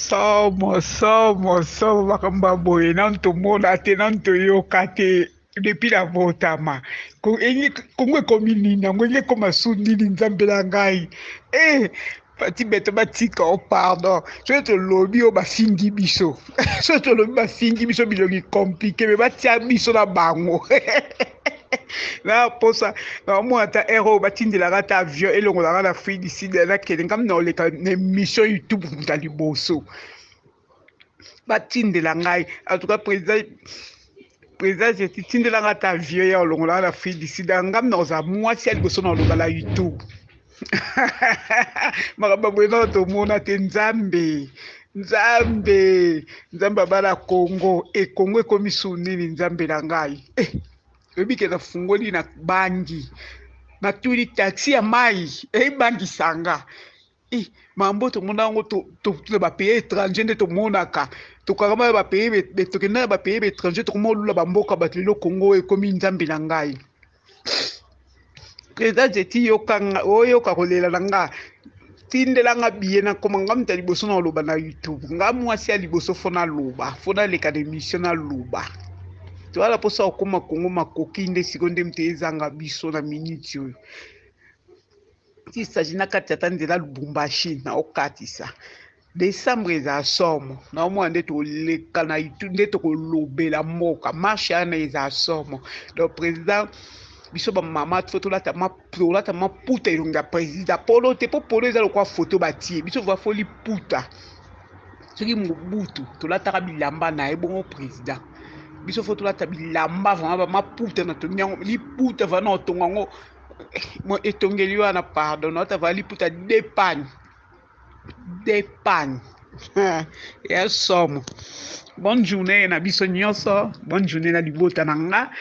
somo makamba boye nanto mona te nanto yoka te depuis la votama kongo ekomi nini yango enge ekoma su nini nzambe na ngai pati beto batika o pardon soki tolobi oyo bafingi biso soki tolobi bafingi biso bilongi komplike me batia biso na bango na posa naomona ata ere oyo batindelaka ata avion elongolaka na afrique du sud nakende ngam na oleka na émission youtube muta liboso batindela ngai en tout cas président jeti tindelanga ata avion ya olongolaka na afrique du sud ngam na kozala mwasi ya liboso na oloba na youtube makambo boye nao tomona te nzambe abala congo congo ekomi su nini nzambe na ngai oyebi ke nafungoli na bangi natuli taxi ya mai ebangisanga mambo tomona yango na bapays étranger nde tomonaka tokangama na bapays tokenda na bapays étranger tokoma olula bamboka bato lelo congo ekomi nzambe na ngai président jeti oyoka kolela na nga tindelanga biye nakoma nga muta liboso na oloba na youtube nga mwasi ya liboso fo naloba fo naleka na émission naloba toala mposa okóma kongo makoki nde siko nde mutu ezanga biso na miniti oyo tisagi na kati ata nzela lubumbashi na okatisa décembre eza somo naomona nde toleka na itu nde tokolobela mboka marshe ana eza somo donc président biso bamama fo tolata maputa elongi ya président polo te mpo polo eza lokwa foto batie biso va fo liputa soki mobutu tolataka bilamba na ye bongo président biso fo tolata bilamba vraimen bamaputa na tongi yango liputa va na otongo yango mo etongeli wana pardon naota va liputa depagne ya somo bonne journée na biso nyonso bonne journée na libota na nga